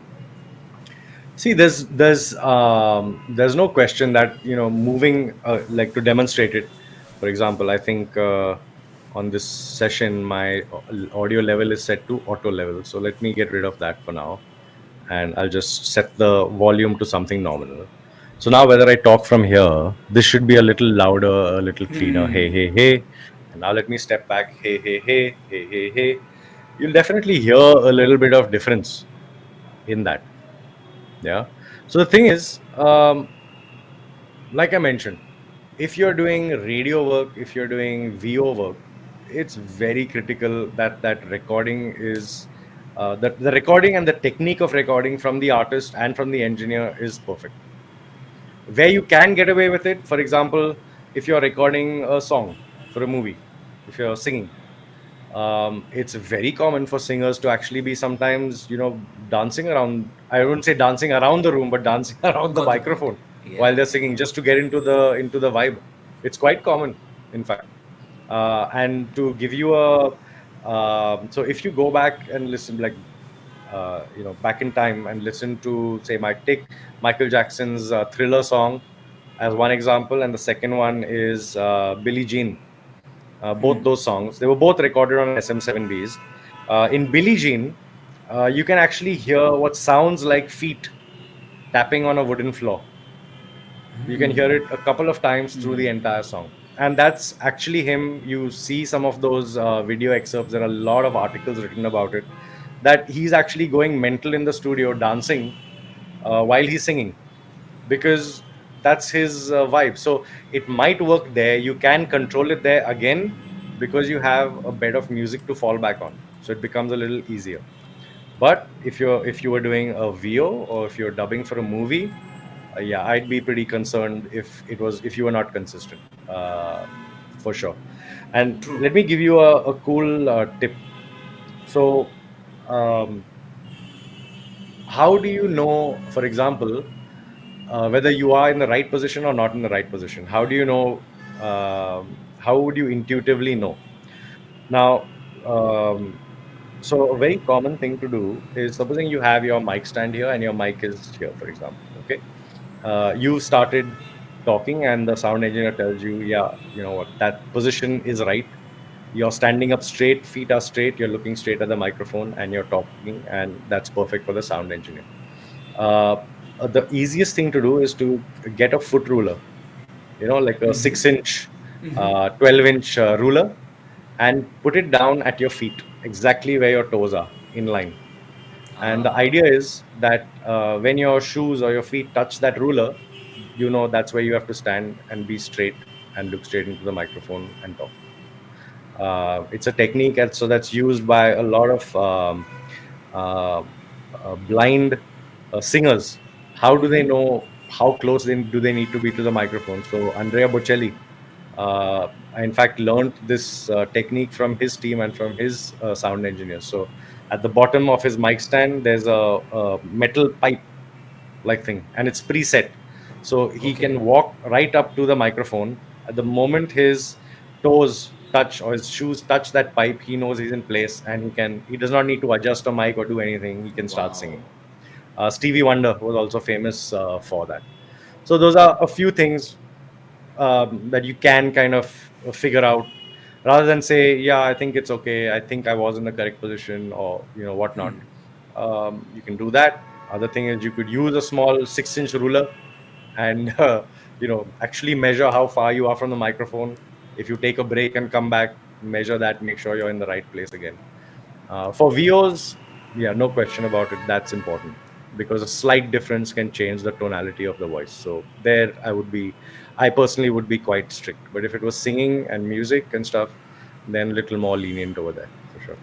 See, there's no question that moving, like, to demonstrate it. For example, I think on this session my audio level is set to auto level. So let me get rid of that for now, and I'll just set the volume to something nominal. So now whether I talk from here, this should be a little louder, a little cleaner. Hey, hey, hey. And now let me step back. Hey, hey, hey, hey, hey, hey. You'll definitely hear a little bit of difference in that. Yeah. So the thing is, like I mentioned, if you're doing radio work, if you're doing VO work, it's very critical that that recording is that the recording and the technique of recording from the artist and from the engineer is perfect. Where you can get away with it, for example, if you're recording a song for a movie, if you're singing, it's very common for singers to actually be sometimes dancing around. I wouldn't say dancing around the room, but dancing around the Got the point. microphone while Yeah. they're singing, just to get into the vibe. It's quite common, in fact. And to give you a so if you go back and listen, like, back in time and listen to, say, take Michael Jackson's Thriller song as one example, and the second one is Billie Jean. Both those songs, they were both recorded on SM7Bs. In Billie Jean, you can actually hear what sounds like feet tapping on a wooden floor. You can hear it a couple of times through the entire song, and that's actually him. You see some of those video excerpts. There are a lot of articles written about it, that he's actually going mental in the studio dancing while he's singing, because that's his vibe. So it might work there. You can control it there again, because you have a bed of music to fall back on, so it becomes a little easier. But if you were doing a VO, or if you're dubbing for a movie, yeah, I'd be pretty concerned if you were not consistent, for sure. And True. let me give you a cool tip. So, um, how do you know, for example, whether you are in the right position or not in the right position? How do you know? How would you intuitively know? Now, so a very common thing to do is, supposing you have your mic stand here and your mic is here, for example. Okay, you started talking, and the sound engineer tells you, yeah, you know what, that position is right. You're standing up straight, feet are straight, you're looking straight at the microphone, and you're talking, and that's perfect for the sound engineer. uh, the easiest thing to do is to get a foot ruler, like a 6-inch, 12-inch ruler, and put it down at your feet, exactly where your toes are in line. And the idea is that when your shoes or your feet touch that ruler, that's where you have to stand and be straight and look straight into the microphone and talk. It's a technique, and so that's used by a lot of uh, blind singers. How do they know how close do they need to be to the microphone? So Andrea Bocelli, I in fact learned this technique from his team and from his sound engineer. So at the bottom of his mic stand, there's a metal pipe like thing, and it's preset. So he Okay. can walk right up to the microphone. At the moment his toes touch, or his shoes touch that pipe, he knows he's in place, and he does not need to adjust a mic or do anything. He can start Wow. singing. Stevie Wonder was also famous for that. So those are a few things that you can kind of figure out, rather than say, yeah, I think it's okay, I think I was in the correct position, or whatnot. You can do that. Other thing is you could use a small 6-inch ruler and actually measure how far you are from the microphone. If you take a break and come back, measure that, make sure you're in the right place again. For VOs, yeah, no question about it. That's important because a slight difference can change the tonality of the voice. So there, I personally would be quite strict. But if it was singing and music and stuff, then a little more lenient over there for sure.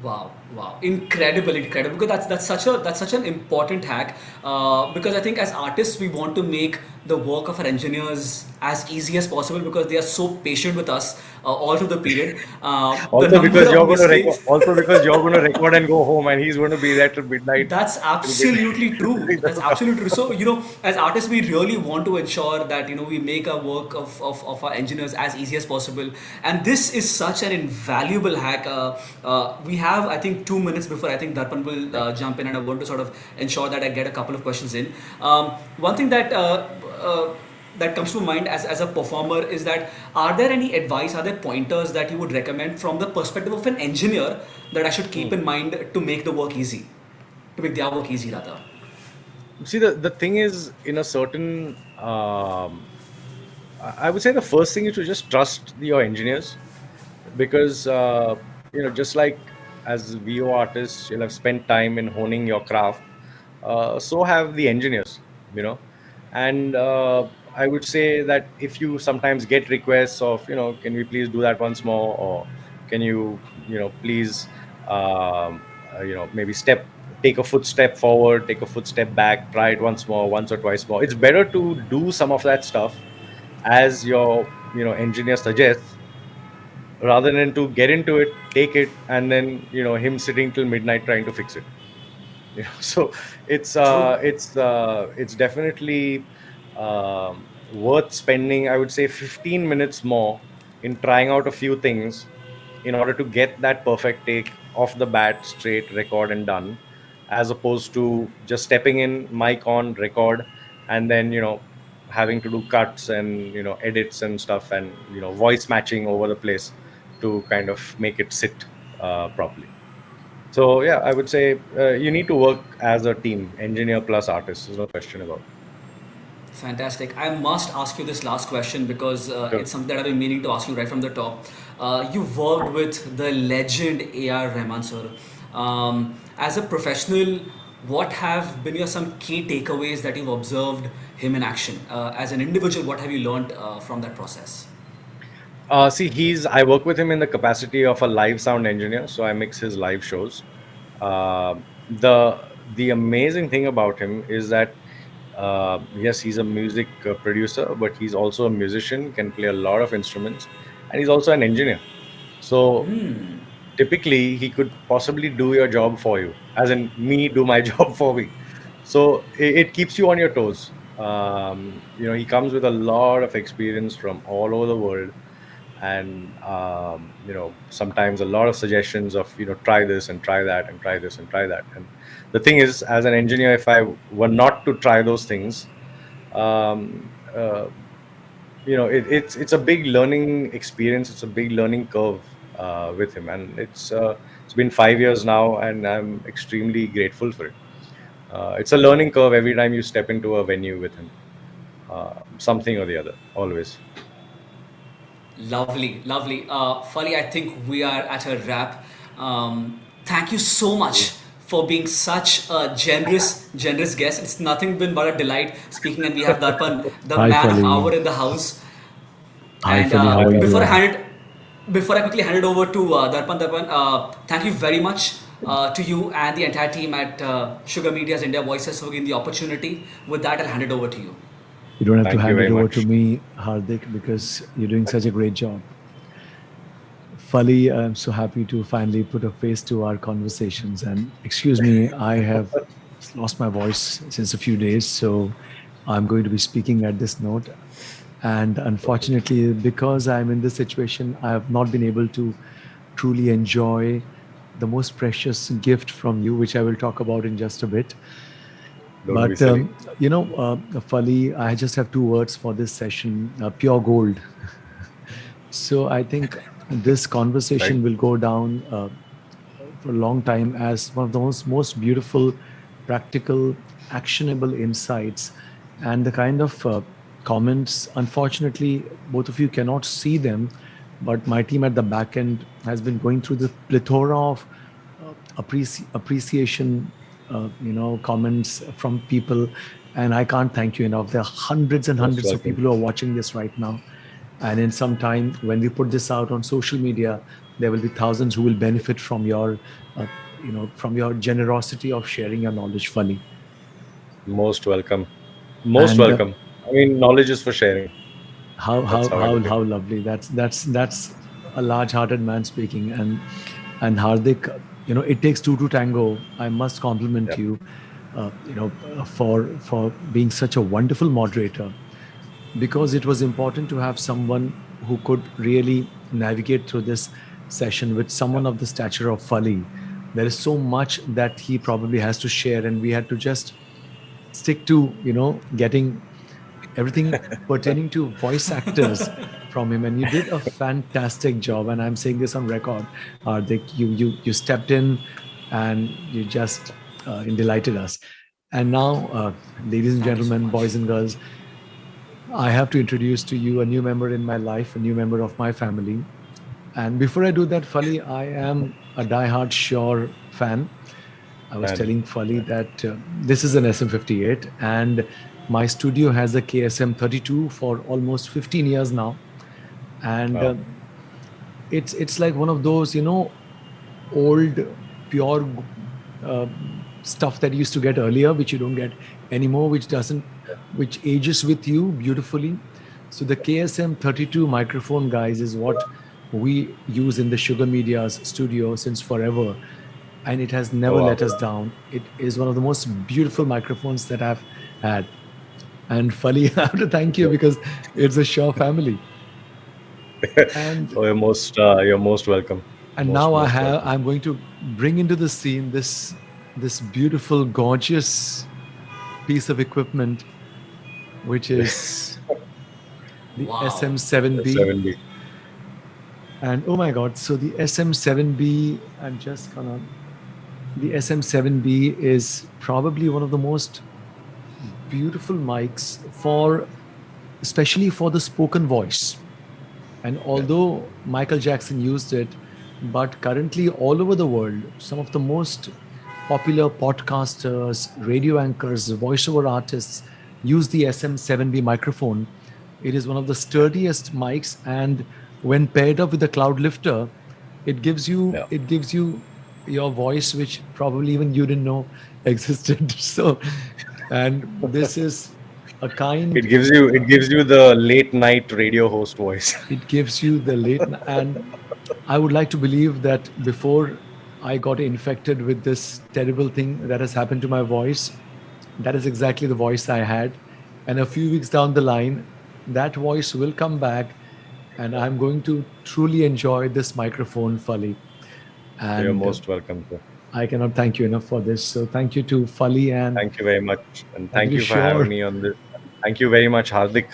Wow, wow, incredible, incredible. Because that's such an important hack. Because I think as artists we want to make the work of our engineers as easy as possible because they are so patient with us all through the period. The Also number because of you're going to record, mistakes. also because you're going to record and go home, and he's going to be there till midnight. That's Till midnight. absolutely true. That's absolutely true. So, as artists, we really want to ensure that, we make our work of our engineers as easy as possible. And this is such an invaluable hack. We have, I think, 2 minutes before I think Darpan will jump in, and I want to sort of ensure that I get a couple of questions in. One thing that comes to mind as a performer is that are there any advice, are there pointers that you would recommend from the perspective of an engineer that I should keep in mind to make the work easy, to make their work easy rather? See, the thing is, in a certain, I would say the first thing is to just trust your engineers because, just like as VO artists, you'll have spent time in honing your craft. So have the engineers, you know. And I would say that if you sometimes get requests of, can we please do that once more, or can you, please, maybe take a footstep forward, take a footstep back, try it once more, once or twice more. It's better to do some of that stuff as your, engineer suggests, rather than to get into it, take it, and then, him sitting till midnight trying to fix it. So True. it's definitely worth spending, I would say, 15 minutes more in trying out a few things in order to get that perfect take off the bat, straight, record and done, as opposed to just stepping in, mic on, record, and then having to do cuts and edits and stuff, and voice matching over the place to kind of make it sit properly. So yeah, I would say you need to work as a team, engineer plus artist. There's no question about it. Fantastic. I must ask you this last question because Sure. it's something that I've been meaning to ask you right from the top. You've worked with the legend A.R. Rahman sir. As a professional, what have been your some key takeaways that you've observed him in action? As an individual, what have you learned from that process? See, I work with him in the capacity of a live sound engineer, so I mix his live shows. The amazing thing about him is that yes, he's a music producer, but he's also a musician, can play a lot of instruments, and he's also an engineer. So typically, he could possibly do your job for you, as in me do my job for me. So it keeps you on your toes. He comes with a lot of experience from all over the world, and sometimes a lot of suggestions of try this and try that and try this and try that. And the thing is, as an engineer, if I were not to try those things, um, uh, it's a big learning experience, it's a big learning curve with him, and it's been 5 years now, and I'm extremely grateful for it. It's a learning curve every time you step into a venue with him, something or the other, always. Lovely, lovely. Fali, I think we are at a wrap. Thank you so much for being such a generous guest. It's nothing been but a delight speaking, and we have Darpan, the Hi, man of Fali. hour in the house. Hi, And Fali. How are you doing? before I quickly hand it over to Darpan, thank you very much to you and the entire team at Sugar Media's India Voices for giving the opportunity. With that, I'll hand it over to you. You don't have to Thank you hand very it over to much. me, Hardik, because you're doing such a great job. Fali, I'm so happy to finally put a face to our conversations. And excuse me, I have lost my voice since a few days, so I'm going to be speaking at this note. And unfortunately, because I'm in this situation, I have not been able to truly enjoy the most precious gift from you, which I will talk about in just a bit. Don't be But silly. Fali, I just have two words for this session: pure gold. So I think this Right. conversation will go down for a long time as one of the most beautiful, practical, actionable insights, and the kind of comments. Unfortunately, both of you cannot see them, but my team at the back end has been going through the plethora of appreciation, comments from people, and I can't thank you enough. There are hundreds and Most hundreds of welcome. people who are watching this right now, and in some time, when we put this out on social media, there will be thousands who will benefit from your, from your generosity of sharing your knowledge, Fali. Most welcome. Most And welcome. I mean, knowledge is for sharing. how That's how how I how look at how it. lovely. That's a large-hearted man speaking. And Hardik, it takes two to tango. I must compliment Yeah. you, for being such a wonderful moderator, because it was important to have someone who could really navigate through this session with Yeah. someone of the stature of Fali. There is so much that he probably has to share, and we had to just stick to getting everything pertaining to voice actors from him, and you did a fantastic job, and I'm saying this on record. You stepped in and you just delighted us. And now, ladies and Thank you so gentlemen, much. boys and girls, I have to introduce to you a new member in my life, a new member of my family. And before I do that, Fali, I am a diehard Shure fan. I was And telling Fali that this is an SM58, and my studio has a KSM32 for almost 15 years now. And wow. it's like one of those, old, pure uh, stuff that you used to get earlier, which you don't get anymore, which ages with you beautifully. So the KSM32 microphone, guys, is what we use in the Sugar Media's studio since forever, and it has Oh, never wow. let us down. It is one of the most beautiful microphones that I've had. And Fali, I have to thank you because it's a Shaw family. And Oh, you're most welcome. now Most welcome. I'm going to bring into the scene this beautiful, gorgeous piece of equipment, which is the Wow. SM7B. 70. And oh my God, so the SM7B, I'm just gonna, the SM7B is probably one of the most beautiful mics for, especially for the spoken voice. And although Michael Jackson used it, but currently all over the world, some of the most popular podcasters, radio anchors, voiceover artists use the SM7B microphone. It is one of the sturdiest mics, and when paired up with the Cloud Lifter, Yeah. it gives you your voice, which probably even you didn't know existed. So, and this is a kind, It gives you the late night radio host voice. it gives you the and I would like to believe that before I got infected with this terrible thing that has happened to my voice, that is exactly the voice I had. And a few weeks down the line, that voice will come back, and I'm going to truly enjoy this microphone fully. You're And most welcome, sir. I cannot thank you enough for this. So thank you to Fali, and Thank you very much. And thank you thank to you for having Shore. me on this. Thank you very much, Hardik.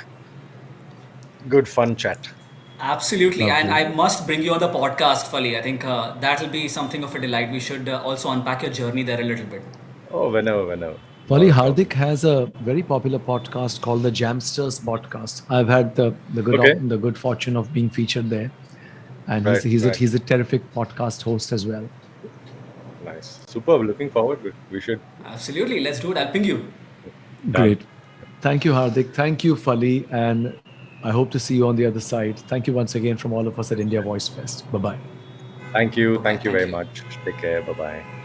Good fun chat. Absolutely, and Lovely. I must bring you on the podcast, Fali. I think that'll be something of a delight. We should also unpack your journey there a little bit. Oh, whenever. Not Fali, a problem. Hardik has a very popular podcast called the Jamsters Podcast. I've had Okay. the good fortune of being featured there, and Right, right. he's a terrific podcast host as well. Nice. Superb. Looking forward. We should. Absolutely, let's do it. I'll ping you. Done. Great. Thank you, Hardik. Thank you, Fali, and I hope to see you on the other side. Thank you once again from all of us at India Voice Fest. Bye bye. Thank you. Bye bye. Thank you Thank very you. much. Take care. Bye bye.